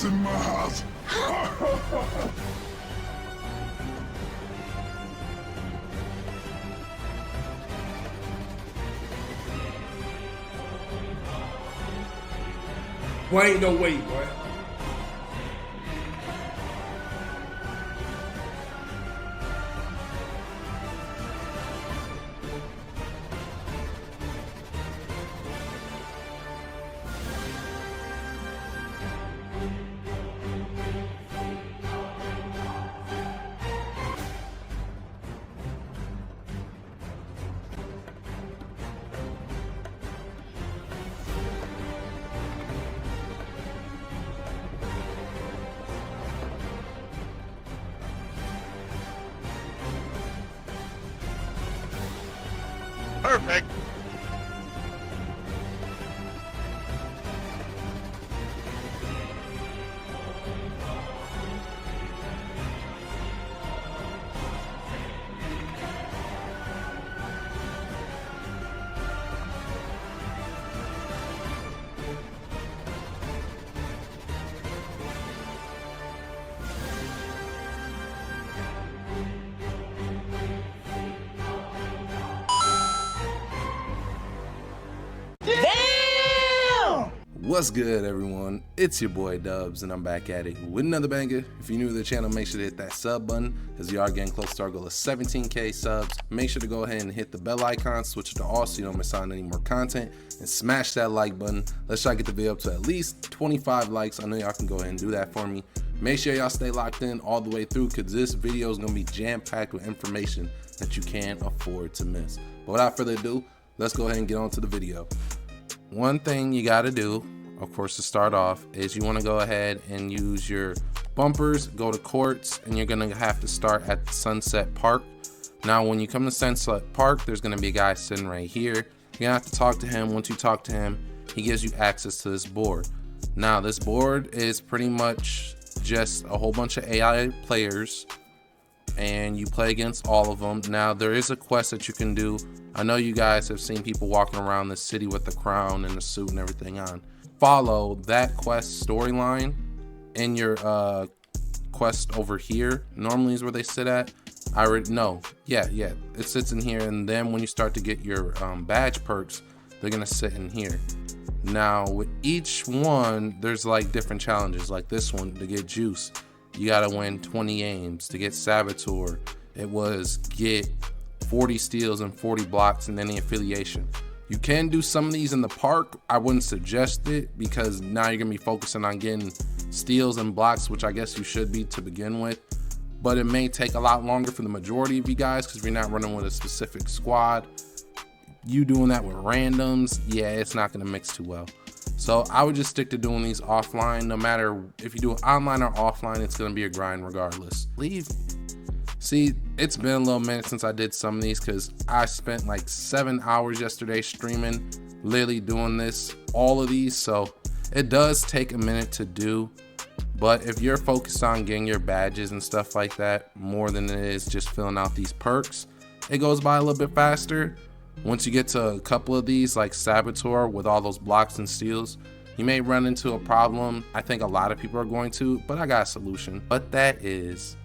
not in my house. Boy, ain't no way, boy. Perfect. What's good, everyone? It's your boy Dubs, and I'm back at it with another banger. If you're new to the channel, make sure to hit that sub button, as we are getting close to our goal of 17K subs. Make sure to go ahead and hit the bell icon, switch it to all so you don't miss out on any more content, and smash that like button. Let's try to get the video up to at least 25 likes. I know y'all can go ahead and do that for me. Make sure y'all stay locked in all the way through, because this video is going to be jam-packed with information that you can't afford to miss. But without further ado, let's go ahead and get on to the video. One thing you got to do, of course, to start off, is you want to go ahead and use your bumpers, go to courts, and you're going to have to start at Sunset Park. Now, when you come to Sunset Park, there's going to be a guy sitting right here. You're going to have to talk to him. Once you talk to him, he gives you access to this board. Now, this board is pretty much just a whole bunch of AI players, and you play against all of them. Now, there is a quest that you can do. I know you guys have seen people walking around the city with the crown and the suit and everything on. Follow that quest storyline in your quest over here. Normally is where they sit at. I already know. Yeah, it sits in here, and then when you start to get your badge perks, they're gonna sit in here. Now with each one, there's like different challenges. Like this one, to get juice, you gotta win 20 aims. To get saboteur, it was get 40 steals and 40 blocks and any affiliation. You can do some of these in the park. I wouldn't suggest it, because now you're gonna be focusing on getting steals and blocks, which I guess you should be to begin with. But it may take a lot longer for the majority of you guys, because if you're not running with a specific squad, you doing that with randoms, yeah, it's not gonna mix too well. So I would just stick to doing these offline. No matter if you do it online or offline, it's gonna be a grind regardless. See, it's been a little minute since I did some of these, because I spent like 7 hours yesterday streaming, literally doing this, all of these. So it does take a minute to do, but if you're focused on getting your badges and stuff like that more than it is just filling out these perks, it goes by a little bit faster. Once you get to a couple of these, like Saboteur with all those blocks and steals, you may run into a problem. I think a lot of people are going to, but I got a solution. But that is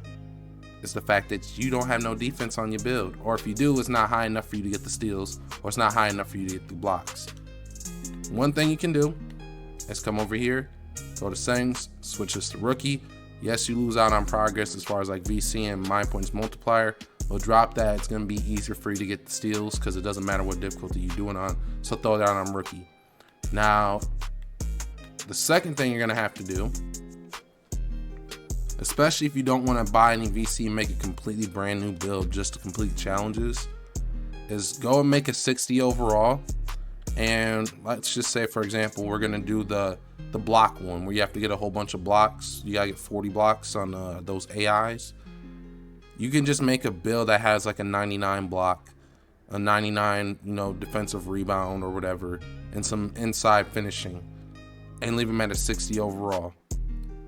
the fact that you don't have no defense on your build, or if you do, it's not high enough for you to get the steals, or it's not high enough for you to get the blocks. One thing you can do is come over here, go to settings, switch this to rookie. Yes, you lose out on progress as far as like VC and mind points multiplier. We'll drop that. It's going to be easier for you to get the steals, because it doesn't matter what difficulty you're doing on. So throw that on rookie. Now, the second thing you're going to have to do, especially if you don't want to buy any VC and make a completely brand new build just to complete challenges, is go and make a 60 overall. And let's just say, for example, we're going to do the block one, where you have to get a whole bunch of blocks. You got to get 40 blocks on those AIs. You can just make a build that has like a 99 block, a 99, defensive rebound or whatever, and some inside finishing, and leave them at a 60 overall.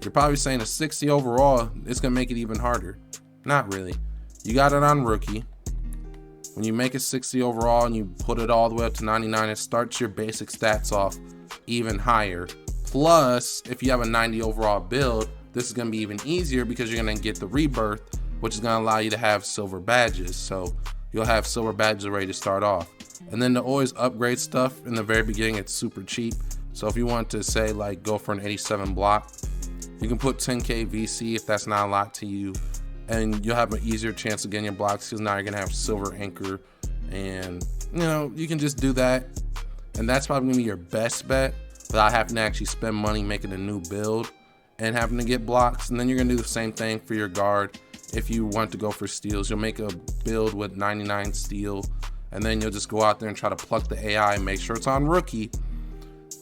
You're probably saying a 60 overall, it's gonna make it even harder. Not really. You got it on rookie. When you make a 60 overall and you put it all the way up to 99, it starts your basic stats off even higher. Plus, if you have a 90 overall build, this is going to be even easier because you're going to get the rebirth, which is going to allow you to have silver badges. So you'll have silver badges ready to start off. And then to always upgrade stuff in the very beginning, it's super cheap. So if you want to say like go for an 87 block, you can put 10k VC if that's not a lot to you, and you'll have an easier chance of getting your blocks because now you're gonna have silver anchor, and you know, you can just do that. And that's probably gonna be your best bet without having to actually spend money making a new build and having to get blocks. And then you're gonna do the same thing for your guard. If you want to go for steals, you'll make a build with 99 steel, and then you'll just go out there and try to pluck the AI and make sure it's on rookie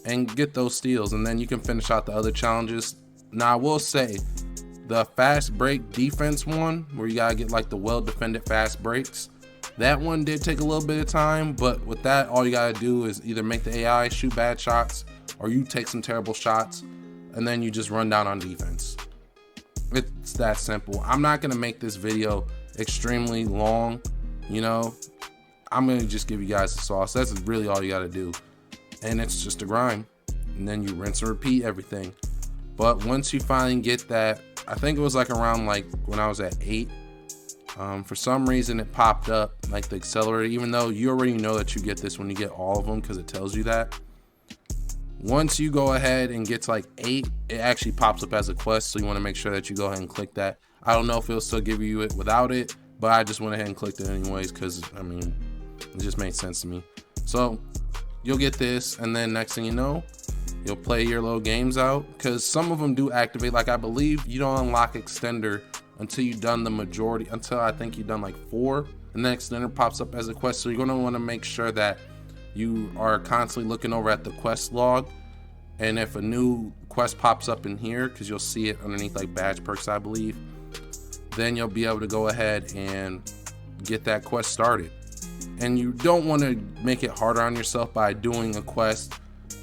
and get those steals, and then you can finish out the other challenges. Now I will say the fast break defense one, where you gotta get like the well defended fast breaks, that one did take a little bit of time, but with that, all you gotta do is either make the AI shoot bad shots or you take some terrible shots, and then you just run down on defense. It's that simple. I'm not gonna make this video extremely long, you know, I'm gonna just give you guys the sauce. That's really all you gotta do. And it's just a grind, and then you rinse and repeat everything. But once you finally get that, I think it was like around like when I was at 8, for some reason it popped up like the accelerator, even though you already know that you get this when you get all of them because it tells you that. Once you go ahead and get to like 8, it actually pops up as a quest, so you want to make sure that you go ahead and click that. I don't know if it'll still give you it without it, but I just went ahead and clicked it anyways because I mean, it just made sense to me. So you'll get this, and then next thing you know, you'll play your little games out, because some of them do activate. Like I believe you don't unlock extender until you've done the majority, until I think you've done like 4, and then extender pops up as a quest. So you're going to want to make sure that you are constantly looking over at the quest log, and if a new quest pops up in here, because you'll see it underneath like badge perks I believe, then you'll be able to go ahead and get that quest started. And you don't want to make it harder on yourself by doing a quest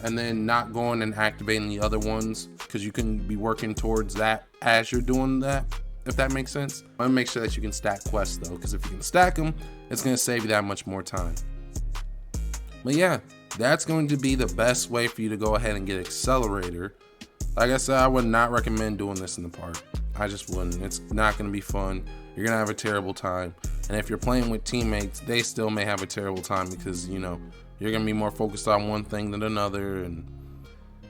and then not going and activating the other ones, because you can be working towards that as you're doing that, if that makes sense. I want to make sure that you can stack quests though, because if you can stack them, it's going to save you that much more time. But yeah, that's going to be the best way for you to go ahead and get Accelerator. Like I said, I would not recommend doing this in the park. I just wouldn't. It's not going to be fun. You're going to have a terrible time. And if you're playing with teammates, they still may have a terrible time because, you know, you're going to be more focused on one thing than another. And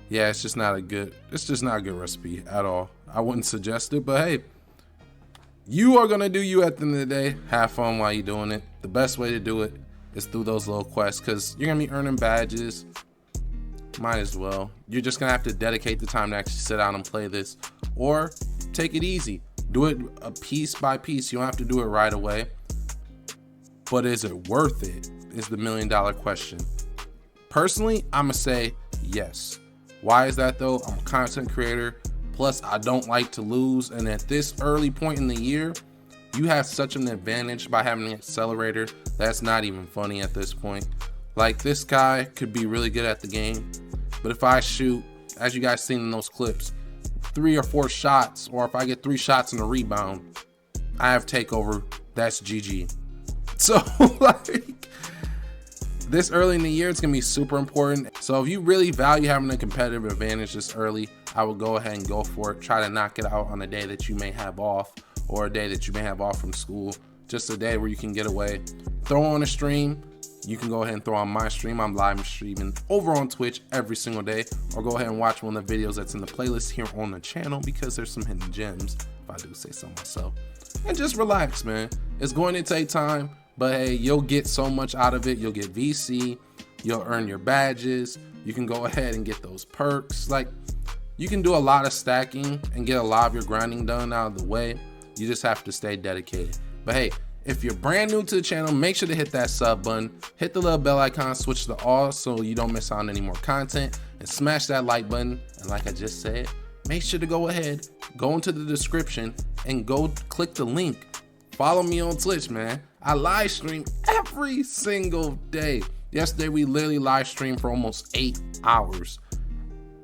yeah, it's just not a good recipe at all. I wouldn't suggest it, but hey, you are going to do you at the end of the day. Have fun while you're doing it. The best way to do it is through those little quests, because you're going to be earning badges. Might as well. You're just going to have to dedicate the time to actually sit down and play this, or take it easy. Do it a piece by piece. You don't have to do it right away. But is it worth it? Is the $1 million question. Personally, I'm gonna say yes. Why is that though? I'm a content creator. Plus, I don't like to lose. And at this early point in the year, you have such an advantage by having an accelerator that's not even funny at this point. Like, this guy could be really good at the game, but if I shoot, as you guys seen in those clips, 3 or 4 shots, or if I get 3 shots and a rebound, I have takeover. That's GG. So like, this early in the year, it's gonna be super important. So if you really value having a competitive advantage this early, I would go ahead and go for it. Try to knock it out on a day that you may have off, or a day that you may have off from school. Just a day where you can get away. Throw on a stream. You can go ahead and throw on my stream. I'm live streaming over on Twitch every single day, or go ahead and watch one of the videos that's in the playlist here on the channel, because there's some hidden gems, if I do say so myself. And just relax, man. It's going to take time, but hey, you'll get so much out of it. You'll get VC, you'll earn your badges, you can go ahead and get those perks. Like, you can do a lot of stacking and get a lot of your grinding done out of the way. You just have to stay dedicated. But hey, if you're brand new to the channel, make sure to hit that sub button, hit the little bell icon, switch to all so you don't miss out on any more content, and smash that like button. And like I just said, make sure to go ahead, go into the description and go click the link. Follow me on Twitch, man. I live stream every single day. Yesterday, we literally live streamed for almost 8 hours.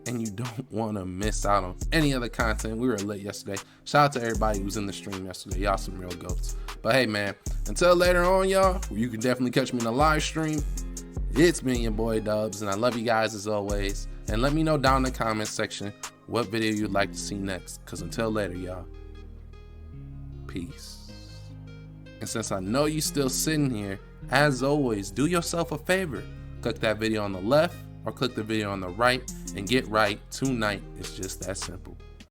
And you don't want to miss out on any other content. We were lit yesterday. Shout out to everybody who was in the stream yesterday. Y'all some real goats. But hey, man, until later on, y'all, where you can definitely catch me in the live stream. It's me and your boy Dubs, and I love you guys as always. and let me know down in the comments section what video you'd like to see next. Cause until later, y'all, peace. And since I know you still sitting here, as always, do yourself a favor. Click that video on the left or click the video on the right and get right tonight. It's just that simple.